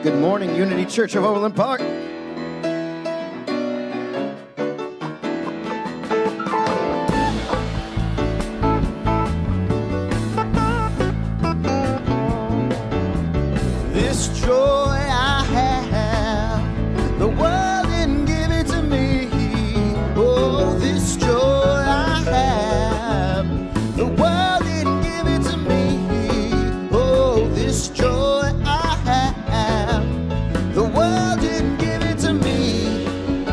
Good morning, Unity Church of Overland Park. This joy I have, the world didn't give it to me. Oh, this joy I have, the world didn't give it to me. Oh, this joy I have, the world didn't give it to me.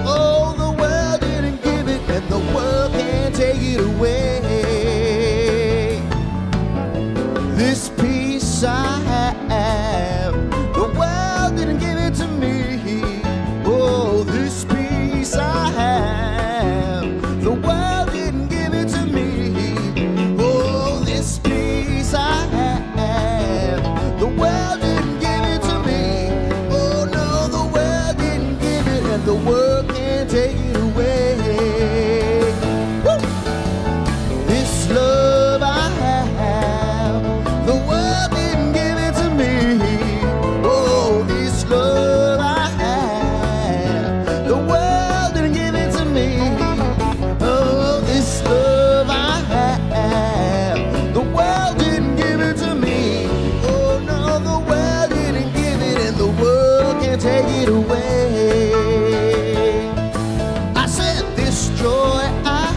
Oh, the world didn't give it, and the world can't take it away. This peace I have, the world didn't give it to me. Oh, this peace I have, the world didn't give it to me. Oh, this peace I have, the world didn't give it to me. Oh, no, the world didn't give it, and the world can't take it away. Woo! This love I have, the world didn't give it to me. Oh, this love I have, the world didn't give it to me. Oh, this love I have, the world didn't give it to me. Oh, no, the world didn't give it, and the world can't take it away. I said this joy I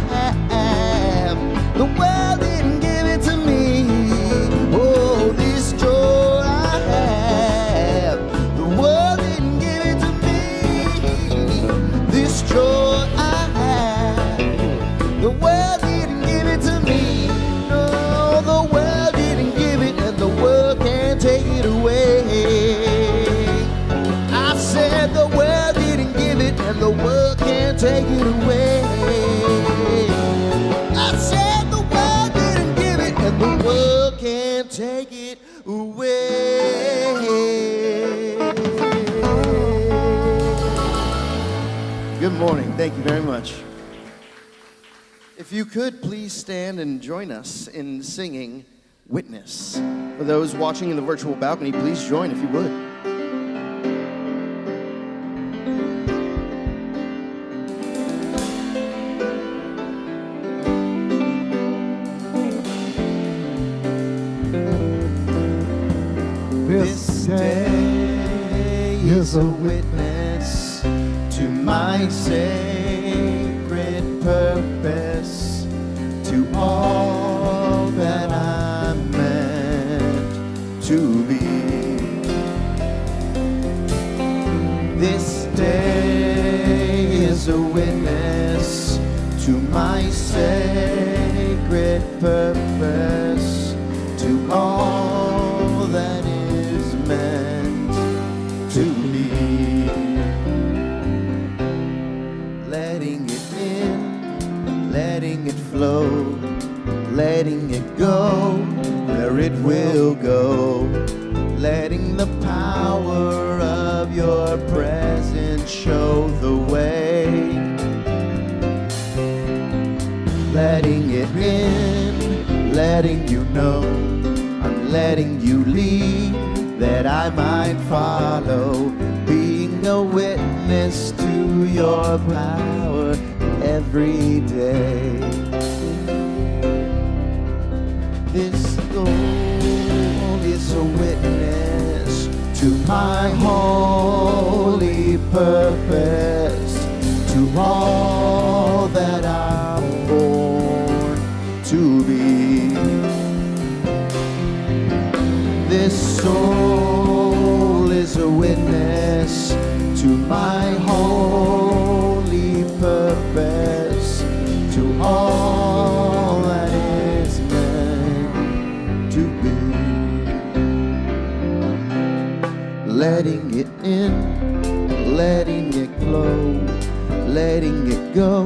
have, the world didn't give it to me. Oh, this joy I have, the world didn't give it to me. This joy I have, the world didn't give it to me. No, the world didn't give it, and the world can't take it away. I said the world didn't give it, and the world can't take it away. I said the world didn't give it, and the world can't take it away. Good morning. Thank you very much. If you could, please stand and join us in singing Witness. For those watching in the virtual balcony, please join if you would. This day is a witness to my sacred purpose, to all that I'm meant to be. This day is a witness to my sacred purpose, to all that is meant to be. Letting it in, letting it flow, letting it go where it will go, letting the power of your presence show the way. letting it in, letting you know, I'm letting you lead, that I might follow, being a witness to your power every day. This soul is a witness to my holy purpose, to all that I'm born to be. This soul is a witness to my holy purpose, to all that is meant to be. Letting it in, letting it flow, letting it go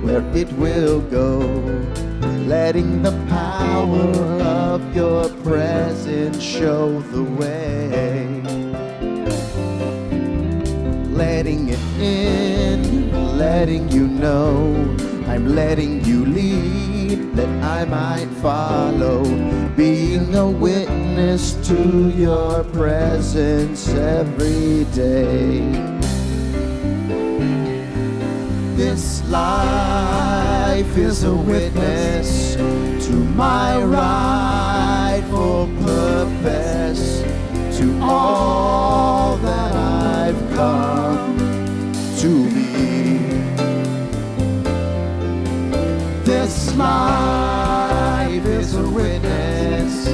where it will go, letting the power of your presence show the way. Letting it in, letting you know, I'm letting you lead, that I might follow, being a witness to your presence every day. This life is a witness to my rightful purpose, to all that I've come to be. This life is a witness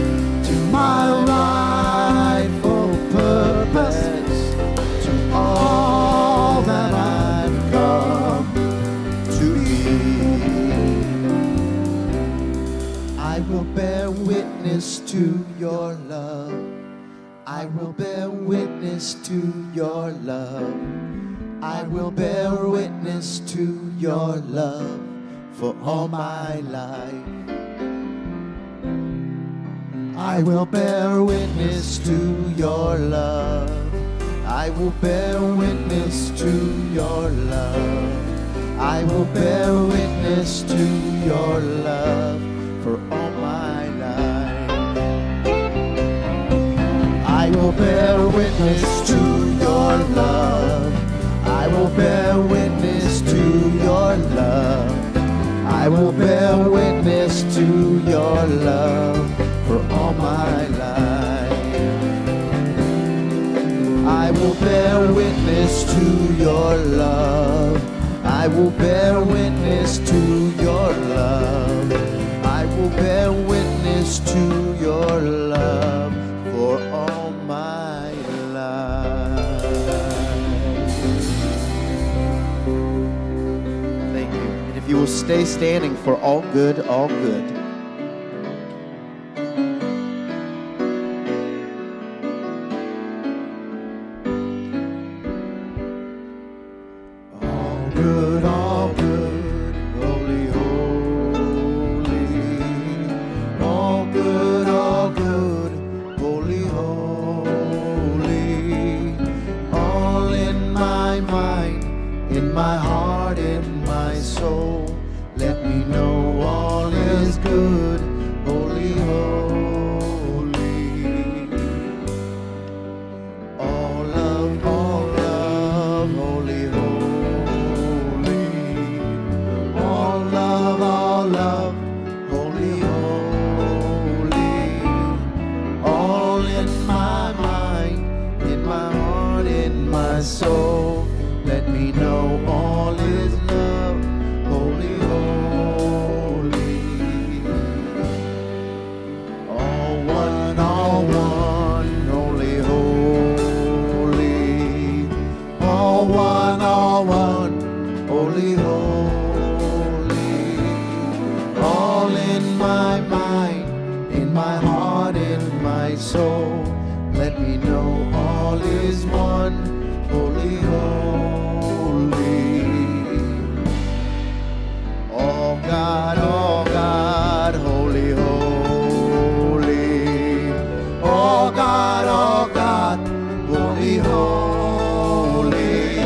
to my rightful purpose, to all that I've come to be. I will bear witness to your love. I will bear witness to your love. I will bear witness to your love for all my life. I will bear witness to your love. I will bear witness to your love. I will bear witness to your love for all my life. I will bear witness to your love. I will bear witness to your love. I will bear witness to your love for all my life. I will bear witness to your love. I will bear witness to your love. I will bear witness to your love for all my life. Thank you. And if you will stay standing for all good, all good. All good, holy, holy. All good, holy, holy. All in my mind, in my heart, in my soul. Let me know all is good, holy, holy. All love, holy, holy. All love, holy, holy. All in my mind, in my heart, in my soul. Let me know all is love, holy, holy. All one, holy, holy. All one, holy, holy. All in my mind, in my heart, in my soul. Let me know all is one, holy, holy. Oh God, holy, holy. Oh God, holy, holy.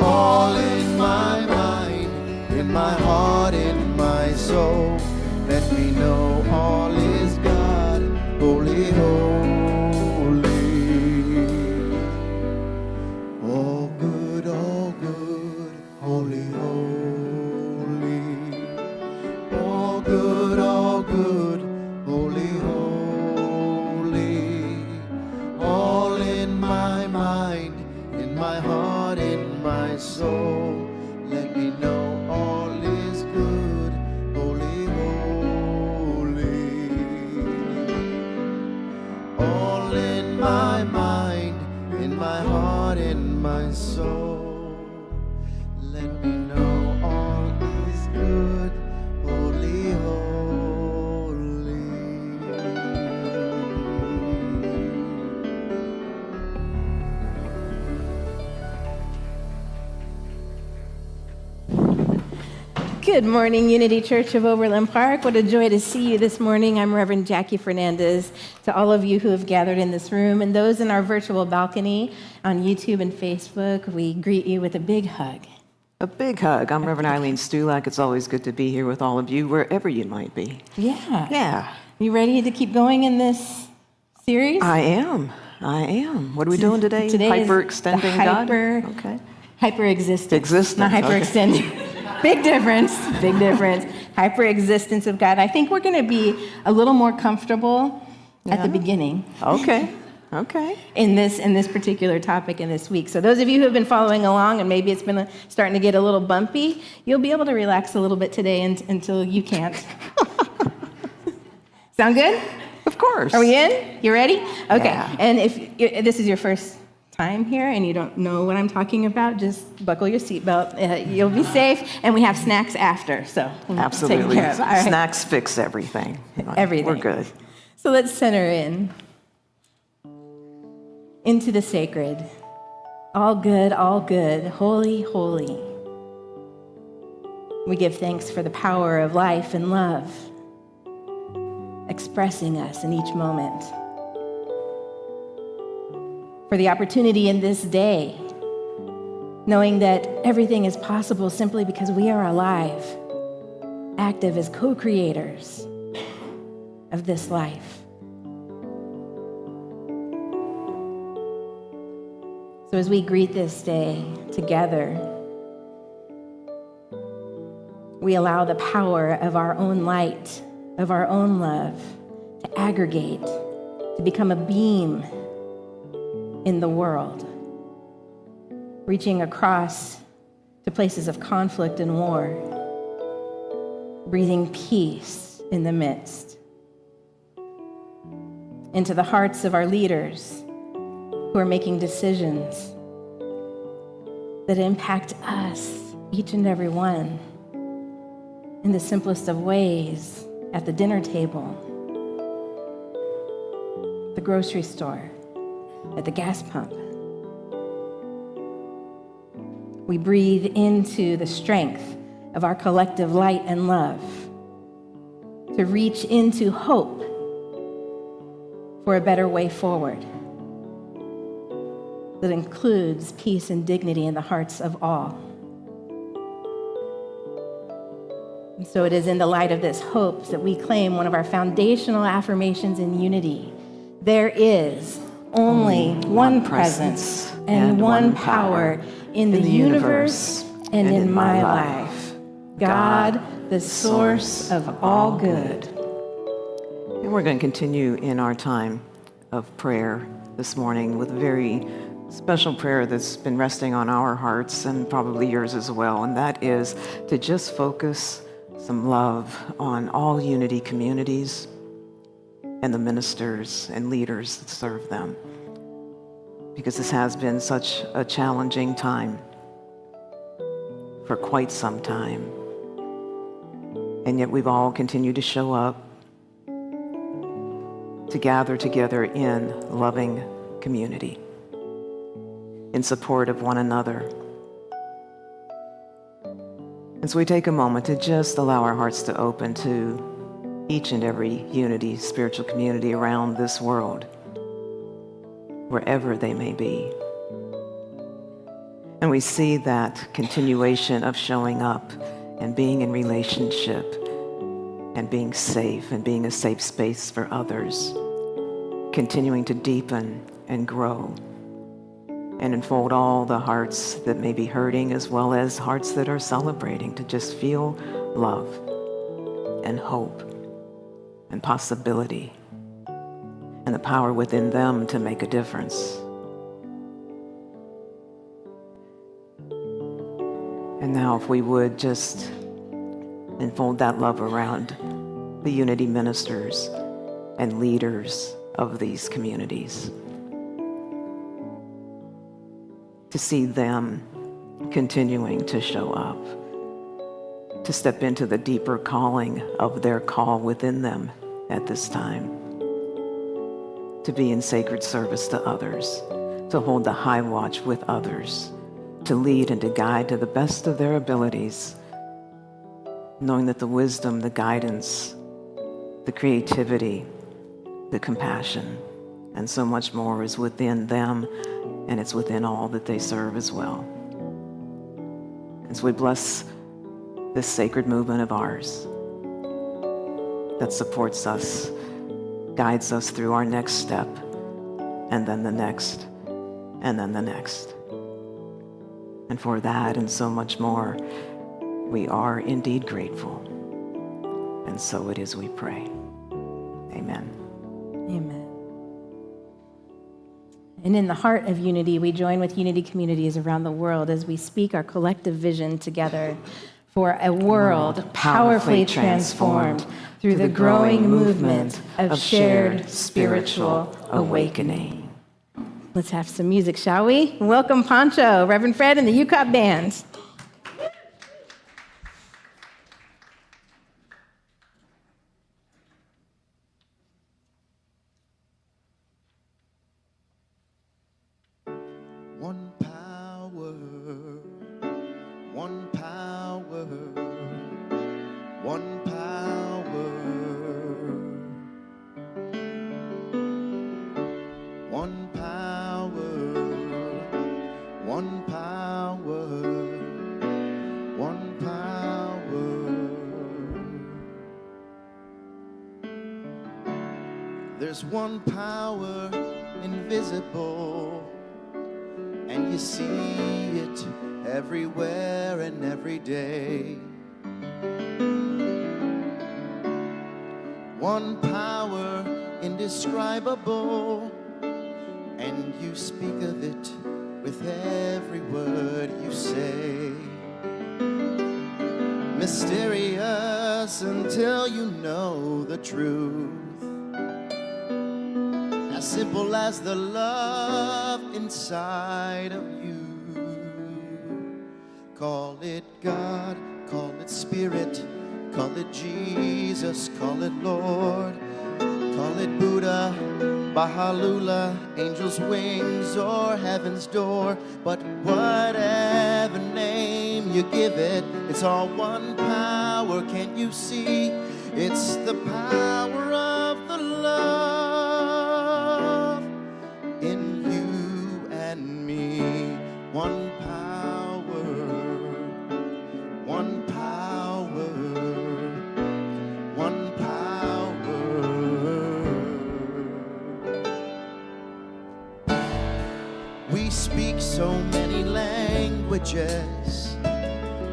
All in my mind, in my heart, in my soul. Let me know all is God, holy, holy. All good, holy, holy. All good, holy, holy. All in my mind, in my heart, in my soul. Let me know all is good, holy, holy. All in my mind, in my heart, in my soul. Let me know all is good, holy, holy. Good morning, Unity Church of Overland Park. What a joy to see you this morning. I'm Reverend Jackie Fernandez. To all of you who have gathered in this room and those in our virtual balcony on YouTube and Facebook, we greet you with a big hug. A big hug. I'm Reverend Eileen Stulak. It's always good to be here with all of you, wherever you might be. Yeah. You ready to keep going in this series? I am. What are we doing today? Hyper-extending God? Okay. Hyper-existence. Existence. Not hyper-extending. Okay. Big difference. Hyper-existence of God. I think we're going to be a little more comfortable at the beginning. Okay. In this particular topic in this week. So those of you who have been following along, and maybe it's been starting to get a little bumpy, you'll be able to relax a little bit today until you can't. Sound good? Of course. Are we in? You ready? Okay. Yeah. And if this is your first time here and you don't know what I'm talking about, just buckle your seatbelt. You'll be safe, and we have snacks after. So absolutely. Take care of it. All right. Snacks fix everything. Everything. We're good. So let's center in. Into the sacred. All good, holy, holy. We give thanks for the power of life and love, expressing us in each moment. For the opportunity in this day, knowing that everything is possible simply because we are alive, active as co-creators of this life. So as we greet this day together, we allow the power of our own light, of our own love, to aggregate, to become a beam in the world, reaching across to places of conflict and war, breathing peace in the midst, into the hearts of our leaders who are making decisions that impact us, each and every one, in the simplest of ways, at the dinner table, the grocery store, at the gas pump. We breathe into the strength of our collective light and love to reach into hope for a better way forward that includes peace and dignity in the hearts of all. And so it is in the light of this hope that we claim one of our foundational affirmations in unity. There is only one presence and one power in the universe and in my life. God, the source of all good. And we're going to continue in our time of prayer this morning with a very special prayer that's been resting on our hearts and probably yours as well, and that is to just focus some love on all Unity communities and the ministers and leaders that serve them, because this has been such a challenging time for quite some time, and yet we've all continued to show up to gather together in loving community, in support of one another. And so we take a moment to just allow our hearts to open to each and every unity, spiritual community around this world, wherever they may be. And we see that continuation of showing up and being in relationship and being safe and being a safe space for others, continuing to deepen and grow and enfold all the hearts that may be hurting as well as hearts that are celebrating, to just feel love and hope and possibility and the power within them to make a difference. And now if we would just enfold that love around the unity ministers and leaders of these communities, to see them continuing to show up, to step into the deeper calling of their call within them at this time, to be in sacred service to others, to hold the high watch with others, to lead and to guide to the best of their abilities, knowing that the wisdom, the guidance, the creativity, the compassion, and so much more is within them, and it's within all that they serve as well. As we bless this sacred movement of ours that supports us, guides us through our next step, and then the next, and then the next. And for that and so much more, we are indeed grateful. And so it is we pray. Amen. Amen. And in the heart of unity, we join with unity communities around the world as we speak our collective vision together for a world powerfully transformed through the growing movement of shared spiritual awakening. Let's have some music, shall we? Welcome, Pancho, Reverend Fred, and the UCOP band. One power, one power, one power, one power, one power, one power. There's one power invisible, and you see it everywhere and every day. One power indescribable, and you speak of it with every word you say. Mysterious until you know the truth. As simple as the love inside of you. Call it God, call it Spirit, call it Jesus, call it Lord, call it Buddha, Baha'u'llah, angel's wings, or heaven's door. But whatever name you give it, it's all one power, can't you see? It's the power of the love in you and me. One power, one power, one power. We speak so many languages,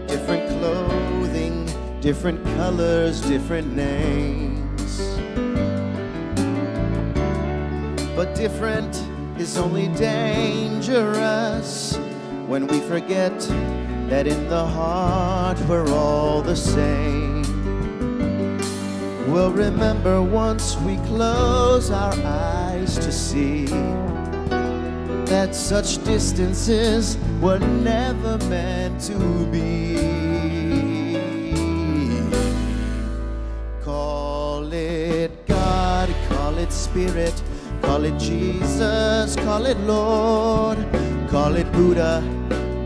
different clothing, different colors, different names. But different is only dangerous when we forget that in the heart we're all the same. We'll remember once we close our eyes to see that such distances were never meant to be. Call it God, call it Spirit, call it Jesus, call it Lord, call it Buddha,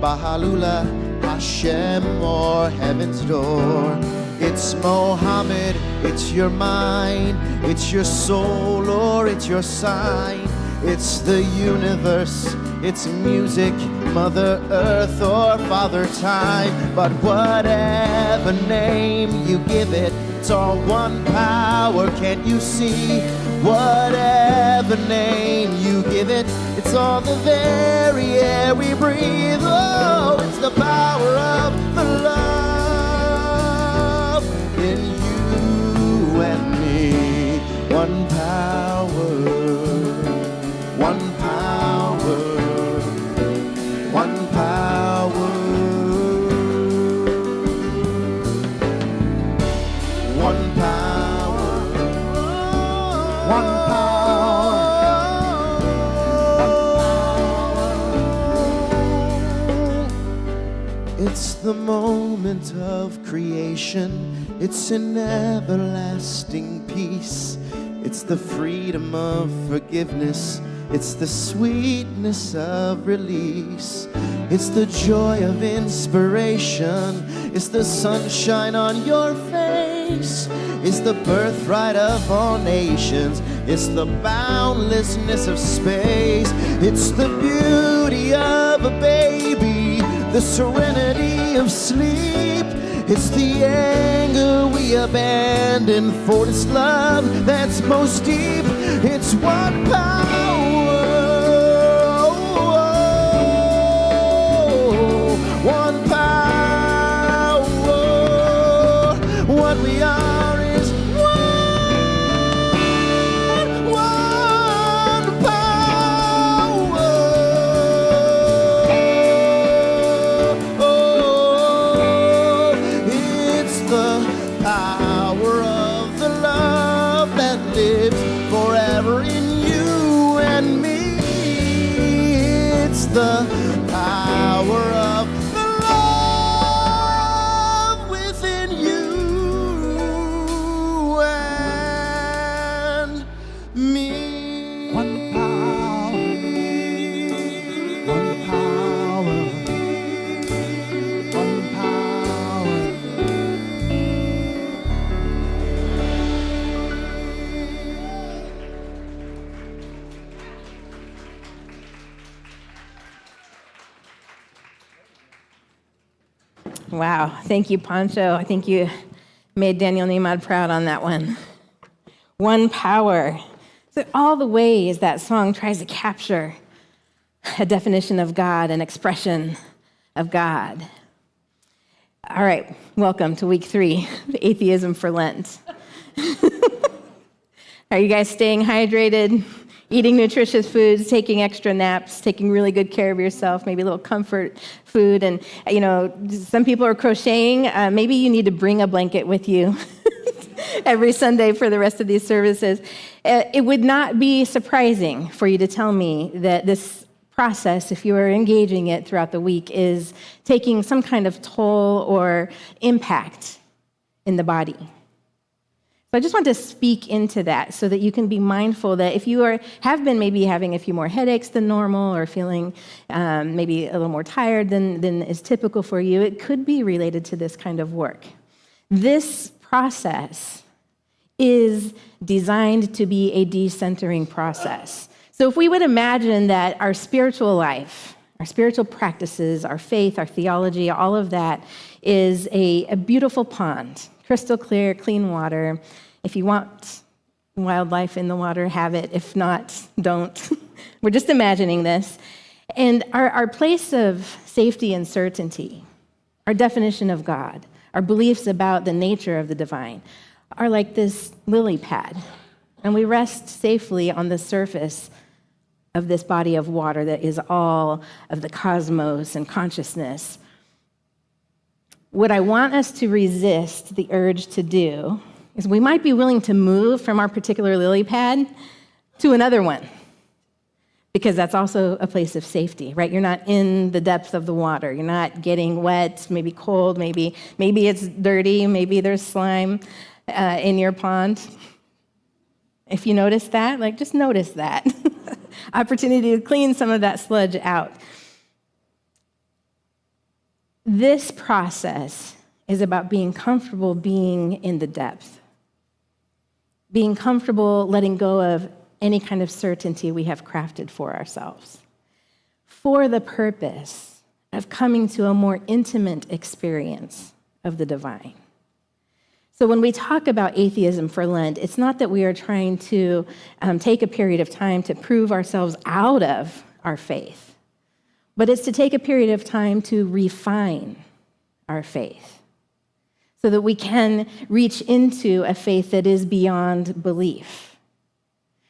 Baha'u'llah, Hashem, or heaven's door. It's Mohammed, it's your mind, it's your soul, or it's your sign. It's the universe, it's music, Mother Earth or Father Time, but whatever name you give it, it's all one power, can't you see? Whatever name you give it, it's all the very air we breathe. Oh, it's the power of the love in you and me. One power, one power, one power, one power, one power, It's the moment of creation. It's an everlasting peace. It's the freedom of forgiveness. It's the sweetness of release. It's the joy of inspiration. It's the sunshine on your face. It's the birthright of all nations. It's the boundlessness of space. It's the beauty of a baby, the serenity of sleep. It's the anger we abandon for this love that's most deep. It's one power, one power. What we are is one power. It's the power of the love that lives forever in you and me. It's the power of the love within you and me. One power, one power, one power. Wow. Thank you, Pancho. I think you made Daniel Nimad proud on that one. One power. So all the ways that song tries to capture a definition of God, an expression of God. All right. Welcome to week 3, Atheism for Lent. Are you guys staying hydrated? Eating nutritious foods, taking extra naps, taking really good care of yourself, maybe a little comfort food. And, you know, some people are crocheting. Maybe you need to bring a blanket with you every Sunday for the rest of these services. It would not be surprising for you to tell me that this process, if you are engaging it throughout the week, is taking some kind of toll or impact in the body. So I just want to speak into that so that you can be mindful that if you have been maybe having a few more headaches than normal or feeling maybe a little more tired than is typical for you, it could be related to this kind of work. This process is designed to be a decentering process. So if we would imagine that our spiritual life, our spiritual practices, our faith, our theology, all of that is a beautiful pond. Crystal clear, clean water. If you want wildlife in the water, have it. If not, don't. We're just imagining this. And our place of safety and certainty, our definition of God, our beliefs about the nature of the divine are like this lily pad. And we rest safely on the surface of this body of water that is all of the cosmos and consciousness. What I want us to resist the urge to do is we might be willing to move from our particular lily pad to another one, because that's also a place of safety, right? You're not in the depth of the water. You're not getting wet, maybe cold, maybe it's dirty, maybe there's slime in your pond. If you notice that, just notice that. Opportunity to clean some of that sludge out. This process is about being comfortable being in the depth, being comfortable letting go of any kind of certainty we have crafted for ourselves. for the purpose of coming to a more intimate experience of the divine. So when we talk about atheism for Lent, it's not that we are trying to take a period of time to prove ourselves out of our faith, but it's to take a period of time to refine our faith so that we can reach into a faith that is beyond belief,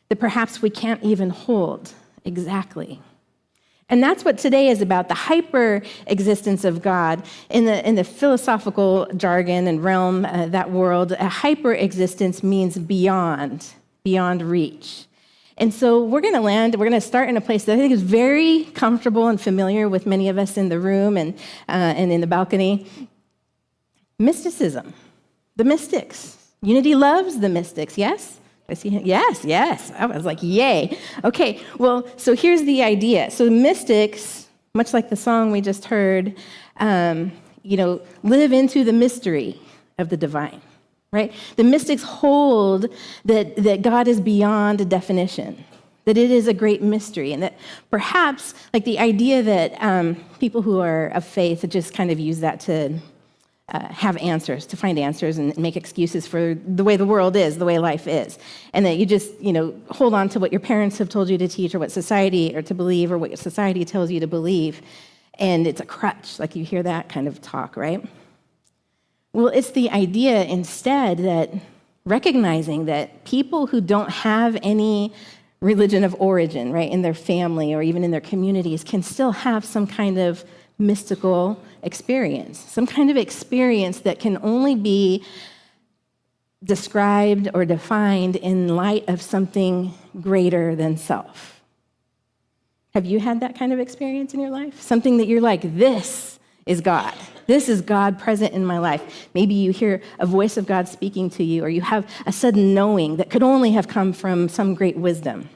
that perhaps we can't even hold exactly. And that's what today is about, the hyper-existence of God. In the philosophical jargon and realm, that world, a hyper-existence means beyond reach. And so we're going to start in a place that I think is very comfortable and familiar with many of us in the room and in the balcony. Mysticism, the mystics. Unity loves the mystics, yes? I see him. Yes. I was like, yay. Okay, well, so here's the idea. So mystics, much like the song we just heard, live into the mystery of the divine, right? The mystics hold that God is beyond definition, that it is a great mystery, and that perhaps, like the idea that people who are of faith just kind of use that to have answers, to find answers and make excuses for the way the world is, the way life is. And that you just, hold on to what your parents have told you to teach or what society or to believe or what society tells you to believe. And it's a crutch, like you hear that kind of talk, right? Well, it's the idea instead that recognizing that people who don't have any religion of origin, right, in their family or even in their communities can still have some kind of mystical experience, some kind of experience that can only be described or defined in light of something greater than self. Have you had that kind of experience in your life? Something that you're like, this is God. This is God present in my life. Maybe you hear a voice of God speaking to you, or you have a sudden knowing that could only have come from some great wisdom.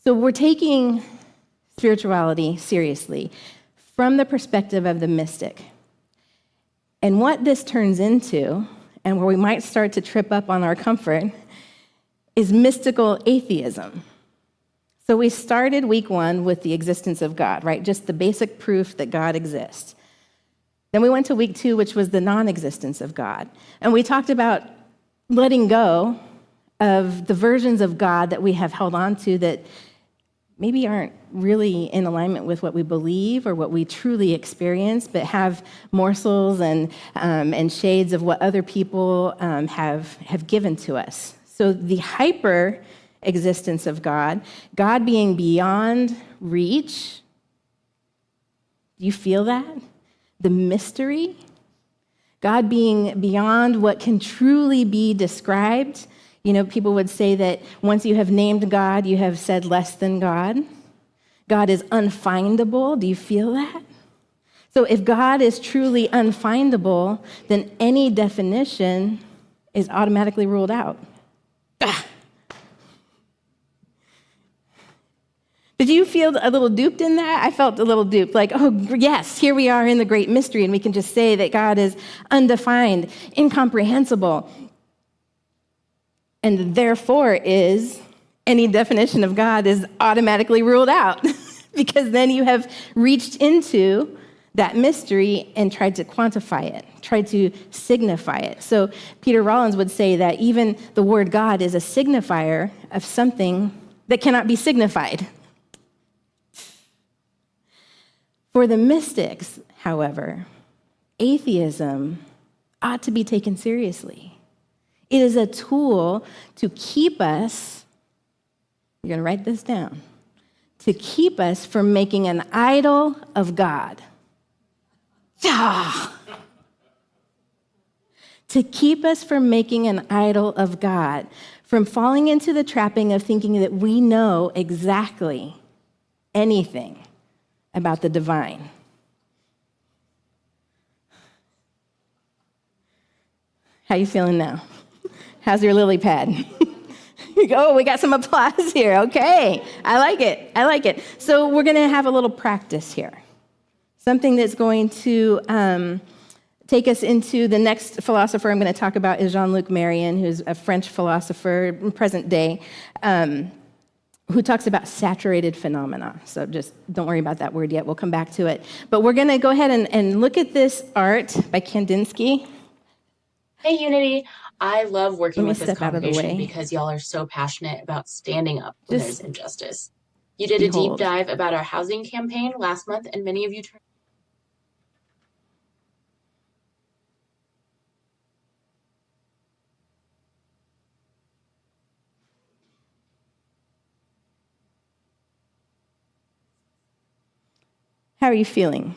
So we're taking spirituality seriously from the perspective of the mystic. And what this turns into, and where we might start to trip up on our comfort, is mystical atheism. So we started week 1 with the existence of God, right? Just the basic proof that God exists. Then we went to week 2, which was the non-existence of God. And we talked about letting go of the versions of God that we have held on to that maybe aren't really in alignment with what we believe or what we truly experience, but have morsels and shades of what other people have given to us. So the hyper existence of God being beyond reach, do you feel that? The mystery, God being beyond what can truly be described. People would say that once you have named God, you have said less than God. God is unfindable. Do you feel that? So if God is truly unfindable, then any definition is automatically ruled out. Did you feel a little duped in that? I felt a little duped, like, oh, yes, here we are in the great mystery, and we can just say that God is undefined, incomprehensible, and therefore is any definition of God is automatically ruled out because then you have reached into that mystery and tried to quantify it, tried to signify it. So Peter Rollins would say that even the word God is a signifier of something that cannot be signified. For the mystics, however, atheism ought to be taken seriously. It is a tool to keep us, you're going to write this down, to keep us from making an idol of God. To keep us from making an idol of God, from falling into the trapping of thinking that we know exactly anything about the divine. How you feeling now? How's your lily pad? Oh, we got some applause here. Okay, I like it. So we're going to have a little practice here. Something that's going to take us into the next philosopher I'm going to talk about is Jean-Luc Marion, who's a French philosopher in present day. who talks about saturated phenomena. So just don't worry about that word yet. We'll come back to it. But we're going to go ahead and look at this art by Kandinsky. Hey, Unity. I love working with this step out of the congregation way. because y'all are so passionate about standing up when Just there's injustice. You did a deep behold. dive about our housing campaign last month, and many of you turned. How are you feeling?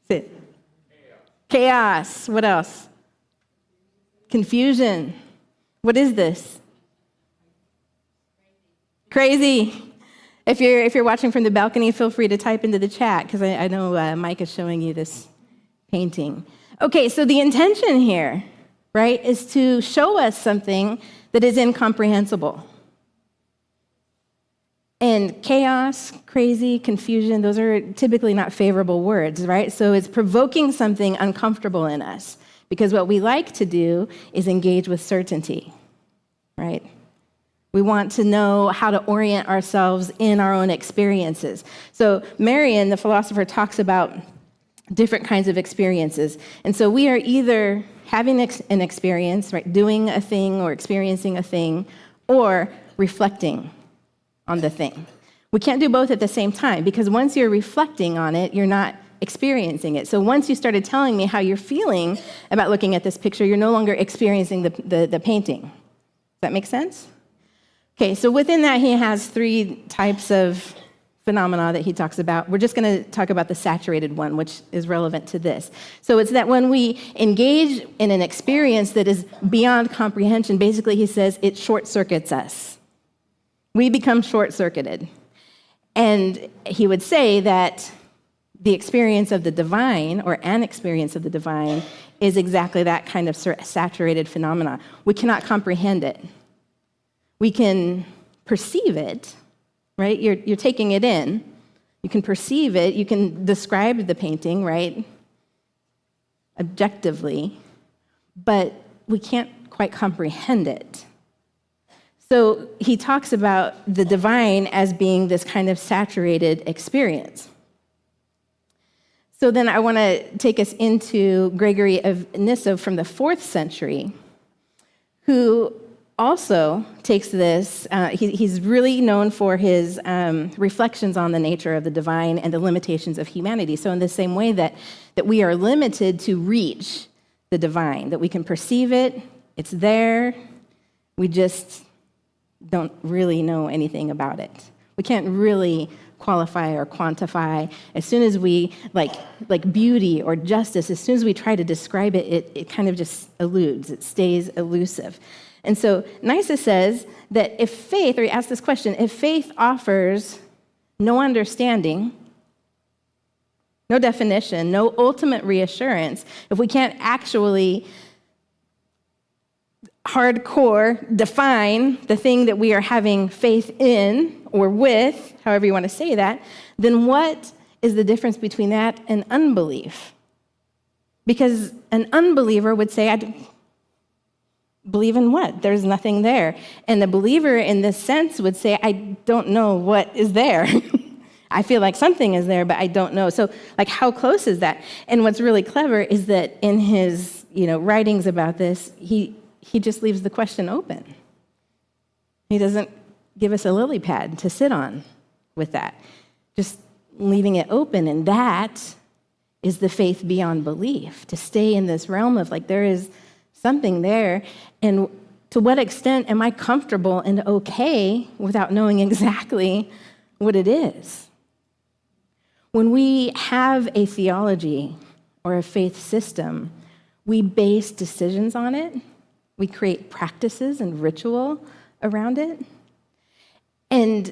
Sit. Chaos. What else? Confusion. What is this? Crazy. If you're watching from the balcony, feel free to type into the chat, because I know Mike is showing you this painting. Okay, so the intention here, right, is to show us something that is incomprehensible. And chaos, crazy, confusion, those are typically not favorable words, right? So it's provoking something uncomfortable in us, because what we like to do is engage with certainty, right? We want to know how to orient ourselves in our own experiences. So Marion, the philosopher, talks about different kinds of experiences. And so we are either having an experience, right, doing a thing or experiencing a thing, or reflecting on the thing. We can't do both at the same time, because once you're reflecting on it, you're not experiencing it. So once you started telling me how you're feeling about looking at this picture, you're no longer experiencing the painting. Does that make sense? Okay, so within that, he has 3 types of phenomena that he talks about. We're just going to talk about the saturated one, which is relevant to this. So it's that when we engage in an experience that is beyond comprehension, basically he says it short-circuits us. We become short-circuited. And he would say that the experience of the divine, or an experience of the divine, is exactly that kind of saturated phenomena. We cannot comprehend it. We can perceive it, right? You're taking it in. You can perceive it. You can describe the painting, right? Objectively. But we can't quite comprehend it. So he talks about the divine as being this kind of saturated experience. So then I want to take us into Gregory of Nyssa from the 4th century, who also takes this, he's really known for his reflections on the nature of the divine and the limitations of humanity. So in the same way that we are limited to reach the divine, that we can perceive it, it's there, we just don't really know anything about it. We can't really qualify or quantify. As soon as we, like beauty or justice, as soon as we try to describe it, it kind of just eludes, it stays elusive. And so Nyssa says that if faith, or he asks this question, if faith offers no understanding, no definition, no ultimate reassurance, if we can't actually hardcore define the thing that we are having faith in or with, however you want to say that, then what is the difference between that and unbelief? Because an unbeliever would say, I believe in what? There's nothing there. And the believer in this sense would say, I don't know what is there. I feel like something is there, but I don't know. So, how close is that? And what's really clever is that in his, writings about this, he just leaves the question open. He doesn't give us a lily pad to sit on with that. Just leaving it open, and that is the faith beyond belief, to stay in this realm of there is something there, and to what extent am I comfortable and okay without knowing exactly what it is? When we have a theology or a faith system, we base decisions on it. We create practices and ritual around it. And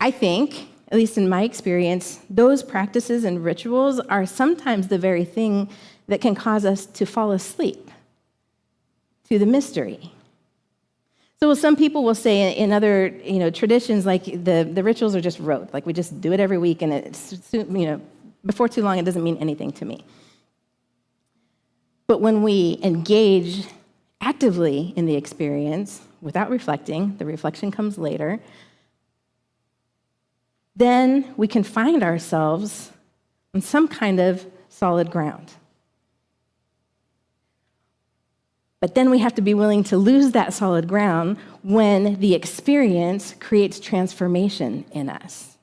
I think, at least in my experience, those practices and rituals are sometimes the very thing that can cause us to fall asleep to the mystery. So some people will say in other traditions, the rituals are just rote, we just do it every week, and it's before too long it doesn't mean anything to me. But when we engage actively in the experience, without reflecting, the reflection comes later, then we can find ourselves on some kind of solid ground. But then we have to be willing to lose that solid ground when the experience creates transformation in us,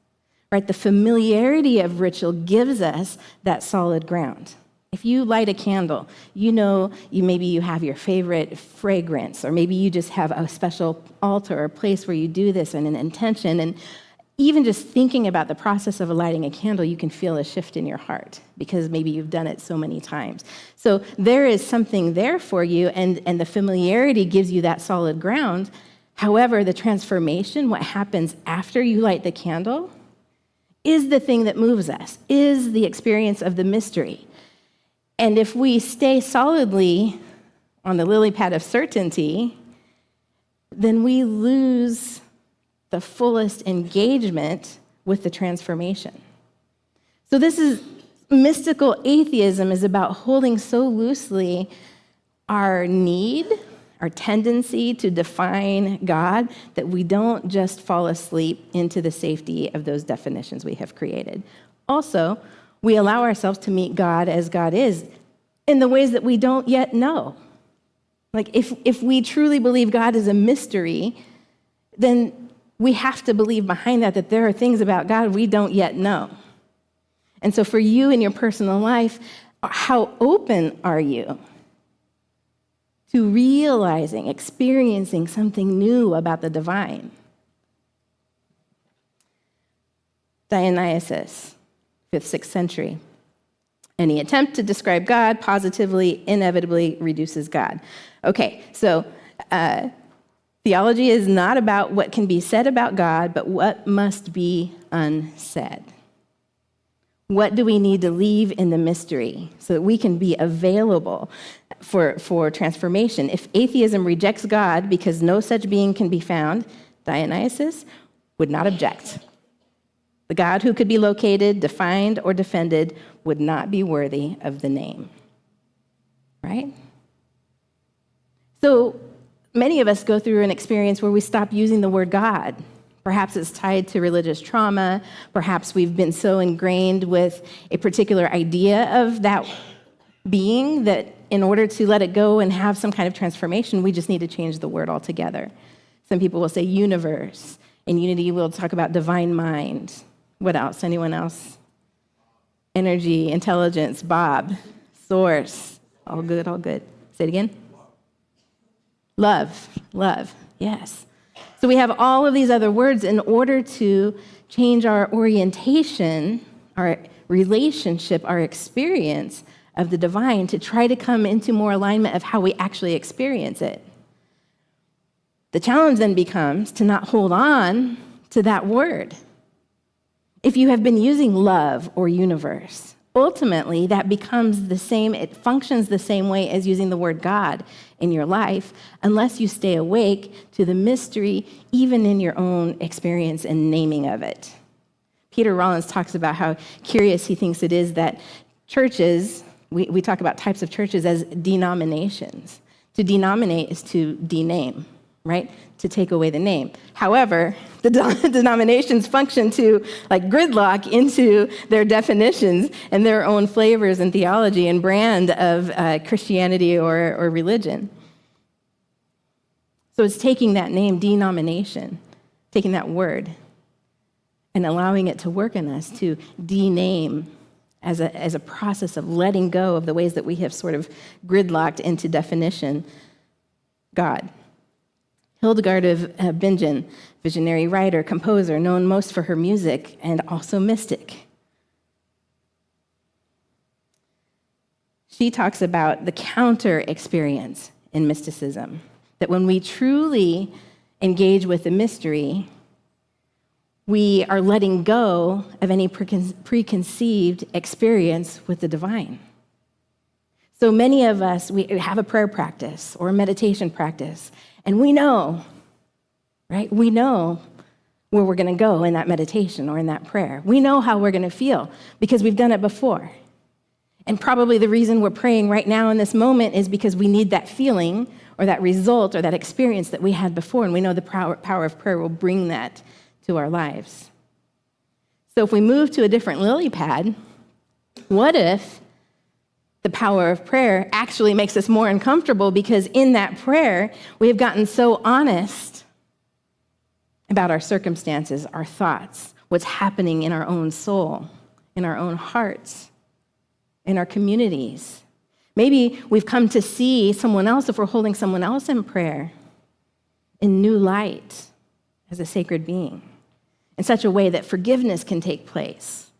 right? The familiarity of ritual gives us that solid ground. If you light a candle, maybe you have your favorite fragrance, or maybe you just have a special altar or place where you do this and an intention. And even just thinking about the process of lighting a candle, you can feel a shift in your heart because maybe you've done it so many times. So there is something there for you, and the familiarity gives you that solid ground. However, the transformation, what happens after you light the candle, is the thing that moves us, is the experience of the mystery. And if we stay solidly on the lily pad of certainty, then we lose the fullest engagement with the transformation. So mystical atheism is about holding so loosely our need, our tendency to define God, that we don't just fall asleep into the safety of those definitions we have created. Also, we allow ourselves to meet God as God is in the ways that we don't yet know. Like if we truly believe God is a mystery, then we have to believe behind that there are things about God we don't yet know. And so for you in your personal life, how open are you to realizing, experiencing something new about the divine? Dionysius, 5th, 6th century. Any attempt to describe God positively inevitably reduces God. Okay, so theology is not about what can be said about God, but what must be unsaid. What do we need to leave in the mystery so that we can be available for transformation? If atheism rejects God because no such being can be found, Dionysius would not object. The God who could be located, defined, or defended would not be worthy of the name. Right? So many of us go through an experience where we stop using the word God. Perhaps it's tied to religious trauma. Perhaps we've been so ingrained with a particular idea of that being that in order to let it go and have some kind of transformation, we just need to change the word altogether. Some people will say universe. In Unity, we'll talk about divine mind. What else? Anyone else? Energy, intelligence, Bob, source. All good, all good. Say it again. Love, yes. So we have all of these other words in order to change our orientation, our relationship, our experience of the divine, to try to come into more alignment of how we actually experience it. The challenge then becomes to not hold on to that word. If you have been using love or universe, ultimately that becomes the same, it functions the same way as using the word God in your life, unless you stay awake to the mystery, even in your own experience and naming of it. Peter Rollins talks about how curious he thinks it is that churches, we talk about types of churches as denominations. To denominate is to dename, right? To take away the name. However, the denominations function to gridlock into their definitions and their own flavors and theology and brand of Christianity or religion. So it's taking that name, denomination, taking that word and allowing it to work in us to dename as a process of letting go of the ways that we have sort of gridlocked into definition God. Hildegard of Bingen, visionary writer, composer, known most for her music and also mystic. She talks about the counter experience in mysticism, that when we truly engage with the mystery, we are letting go of any preconceived experience with the divine. So many of us, we have a prayer practice or a meditation practice, and we know, right? We know where we're going to go in that meditation or in that prayer. We know how we're going to feel because we've done it before. And probably the reason we're praying right now in this moment is because we need that feeling or that result or that experience that we had before, and we know the power of prayer will bring that to our lives. So if we move to a different lily pad, what if the power of prayer actually makes us more uncomfortable because in that prayer, we have gotten so honest about our circumstances, our thoughts, what's happening in our own soul, in our own hearts, in our communities. Maybe we've come to see someone else, if we're holding someone else in prayer, in new light as a sacred being, in such a way that forgiveness can take place.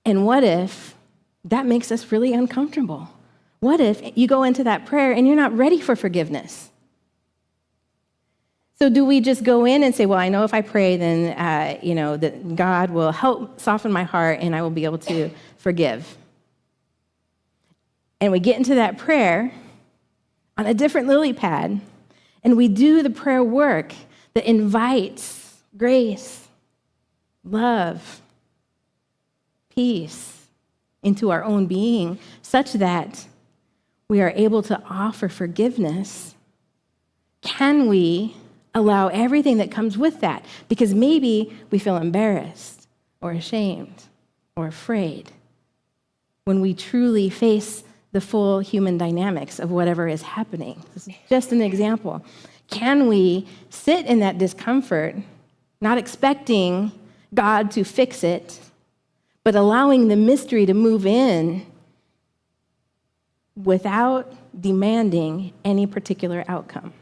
And what if that makes us really uncomfortable? What if you go into that prayer and you're not ready for forgiveness? So do we just go in and say, well, I know if I pray, then that God will help soften my heart and I will be able to forgive? And we get into that prayer on a different lily pad, and we do the prayer work that invites grace, love, peace into our own being, such that we are able to offer forgiveness. Can we allow everything that comes with that? Because maybe we feel embarrassed or ashamed or afraid when we truly face the full human dynamics of whatever is happening. This is just an example. Can we sit in that discomfort, not expecting God to fix it, but allowing the mystery to move in without demanding any particular outcome?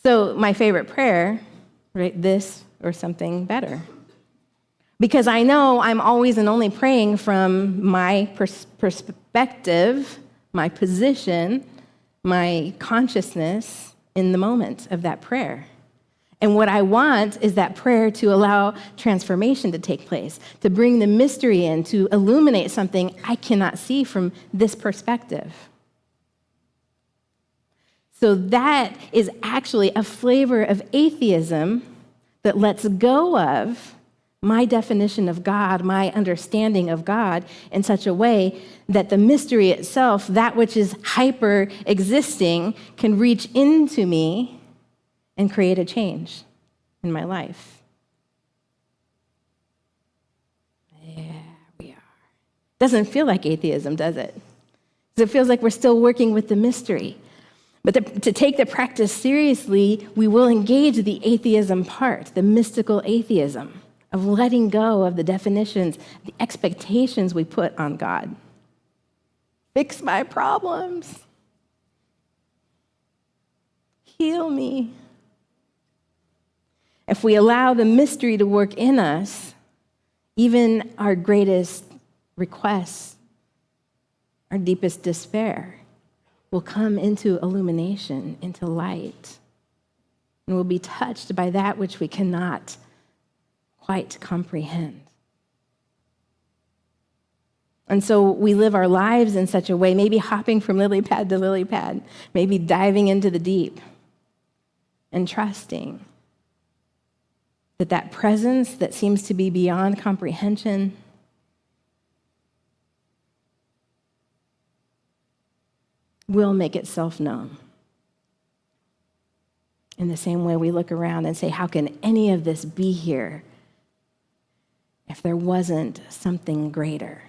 So my favorite prayer, right, this or something better. Because I know I'm always and only praying from my perspective, my position, my consciousness in the moment of that prayer. And what I want is that prayer to allow transformation to take place, to bring the mystery in, to illuminate something I cannot see from this perspective. So that is actually a flavor of atheism that lets go of my definition of God, my understanding of God, in such a way that the mystery itself, that which is hyper-existing, can reach into me and create a change in my life. There we are. Doesn't feel like atheism, does it? Because it feels like we're still working with the mystery. But to take the practice seriously, we will engage the atheism part, the mystical atheism, of letting go of the definitions, the expectations we put on God. Fix my problems. Heal me. If we allow the mystery to work in us, even our greatest requests, our deepest despair, will come into illumination, into light, and will be touched by that which we cannot quite comprehend. And so we live our lives in such a way, maybe hopping from lily pad to lily pad, maybe diving into the deep and trusting that that presence that seems to be beyond comprehension will make itself known. In the same way we look around and say, how can any of this be here if there wasn't something greater?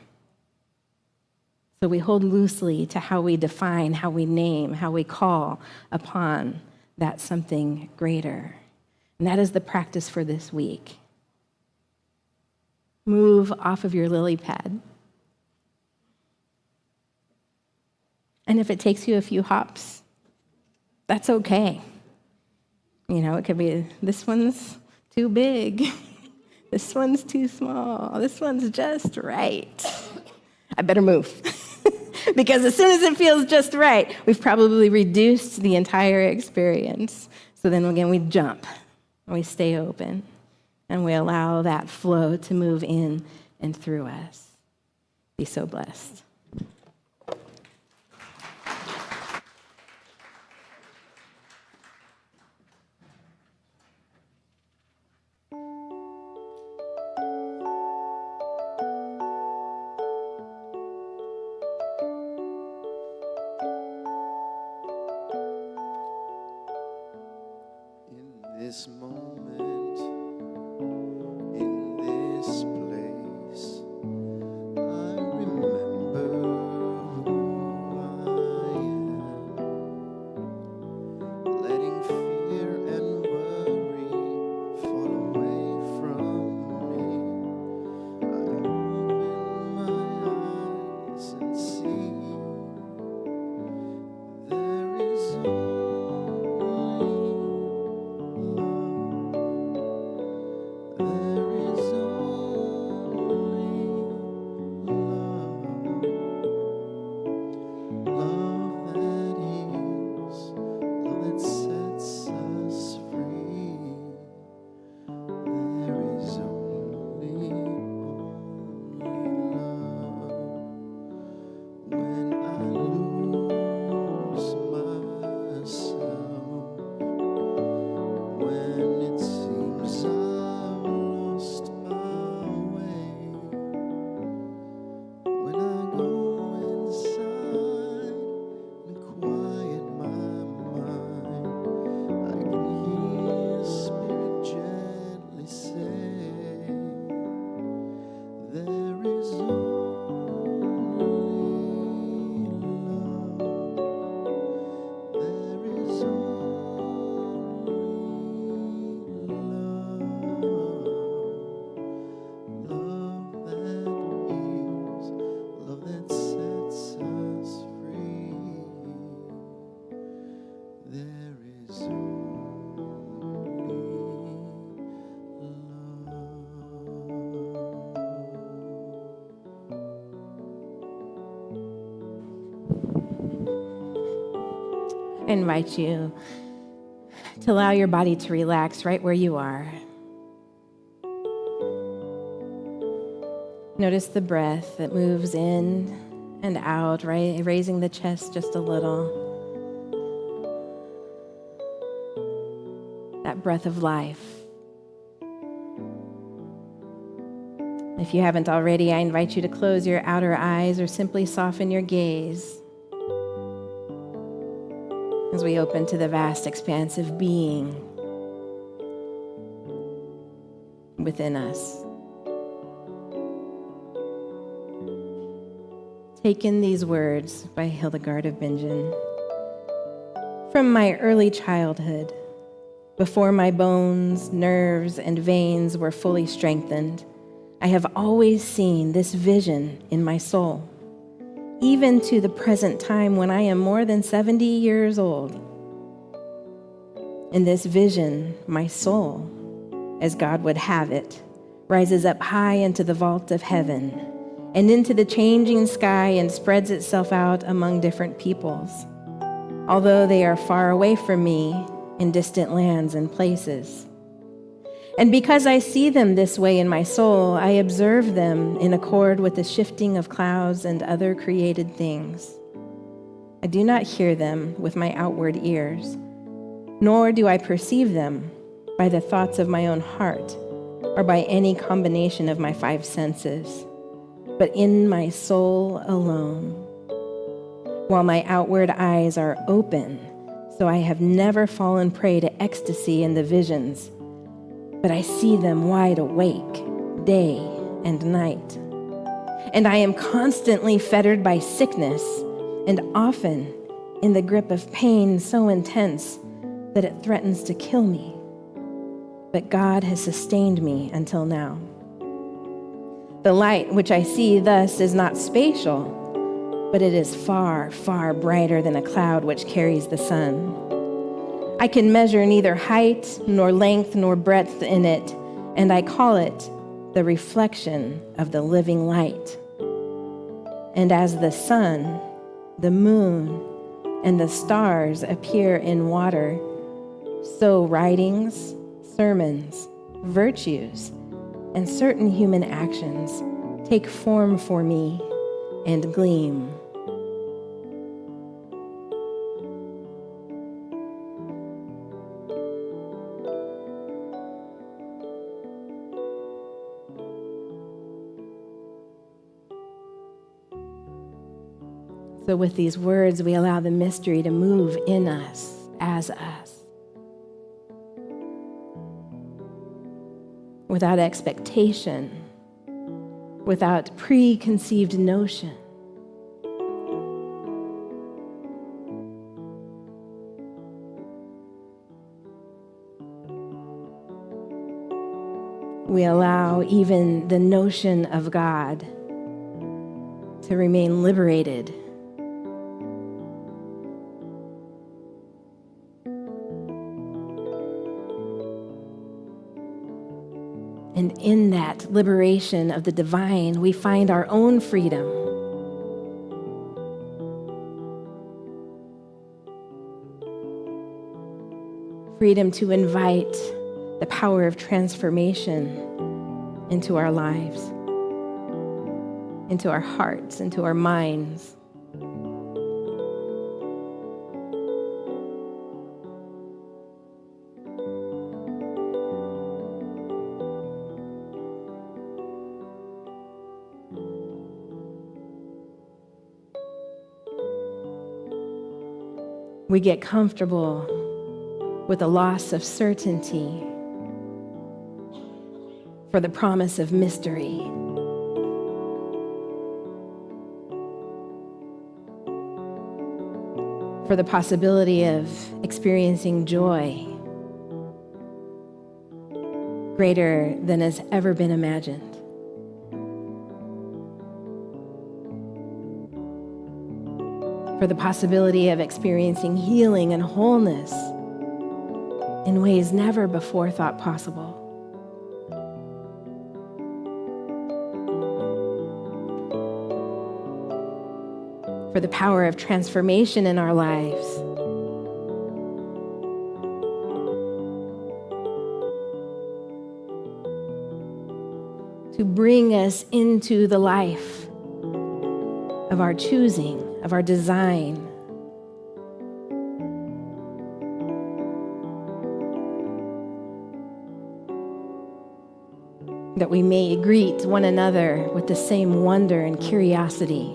So we hold loosely to how we define, how we name, how we call upon that something greater. And that is the practice for this week. Move off of your lily pad. And if it takes you a few hops, that's okay. You know, it could be, this one's too big. This one's too small. This one's just right. I better move. Because as soon as it feels just right, we've probably reduced the entire experience. So then again, we jump, and we stay open, and we allow that flow to move in and through us. Be so blessed. this moment, in this place, I remember who I am, letting fear and worry fall away from me. I open my eyes and see there is I invite you to allow your body to relax right where you are. Notice the breath that moves in and out, right? Raising the chest just a little. That breath of life. If you haven't already, I invite you to close your outer eyes or simply soften your gaze as we open to the vast expanse of being within us. Take in these words by Hildegard of Bingen. From my early childhood, before my bones, nerves, and veins were fully strengthened, I have always seen this vision in my soul. Even to the present time when I am more than 70 years old. In this vision, my soul, as God would have it, rises up high into the vault of heaven and into the changing sky and spreads itself out among different peoples, although they are far away from me in distant lands and places. And because I see them this way in my soul, I observe them in accord with the shifting of clouds and other created things. I do not hear them with my outward ears, nor do I perceive them by the thoughts of my own heart or by any combination of my 5 senses, but in my soul alone. While my outward eyes are open, so I have never fallen prey to ecstasy in the visions, but I see them wide awake, day and night. And I am constantly fettered by sickness, and often in the grip of pain so intense that it threatens to kill me. But God has sustained me until now. The light which I see thus is not spatial, but it is far, far brighter than a cloud which carries the sun. I can measure neither height, nor length, nor breadth in it, and I call it the reflection of the living light. And as the sun, the moon, and the stars appear in water, so writings, sermons, virtues, and certain human actions take form for me and gleam. So with these words, we allow the mystery to move in us, as us. without expectation, without preconceived notion. We allow even the notion of God to remain liberated. And in that liberation of the divine, we find our own freedom. Freedom to invite the power of transformation into our lives, into our hearts, into our minds. We get comfortable with the loss of certainty for the promise of mystery. For the possibility of experiencing joy greater than has ever been imagined. For the possibility of experiencing healing and wholeness in ways never before thought possible. For the power of transformation in our lives. To bring us into the life of our choosing, of our design. That we may greet one another with the same wonder and curiosity,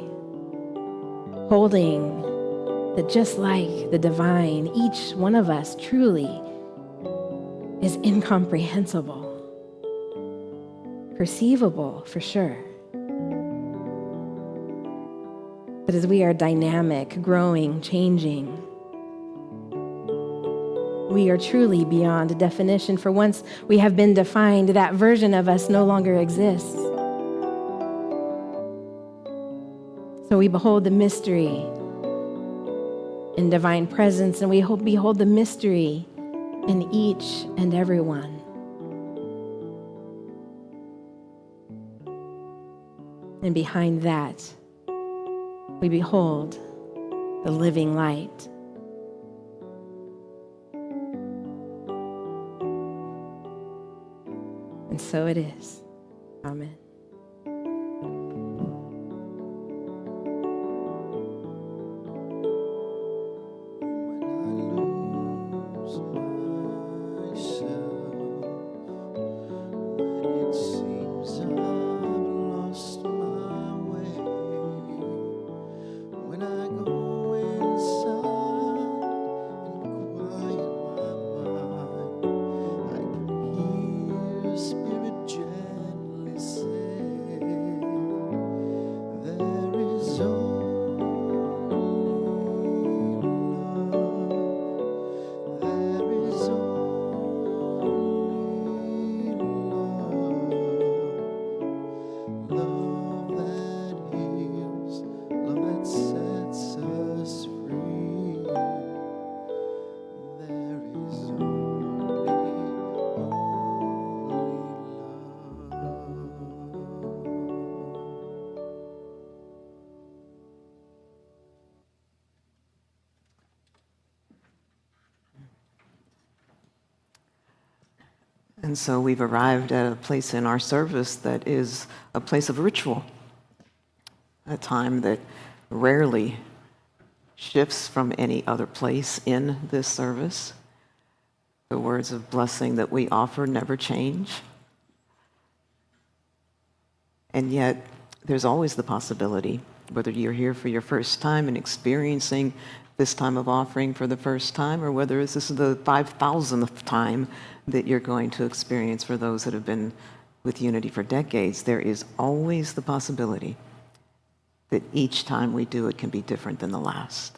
holding that just like the divine, each one of us truly is incomprehensible, perceivable for sure. But as we are dynamic, growing, changing, we are truly beyond definition. For once we have been defined, that version of us no longer exists. So we behold the mystery in divine presence, and we behold the mystery in each and every one. And behind that, we behold the living light. And so it is. Amen. And so we've arrived at a place in our service that is a place of ritual, a time that rarely shifts from any other place in this service. The words of blessing that we offer never change. And yet, there's always the possibility, whether you're here for your first time and experiencing this time of offering for the first time, or whether this is the 5,000th time that you're going to experience for those that have been with Unity for decades, there is always the possibility that each time we do it can be different than the last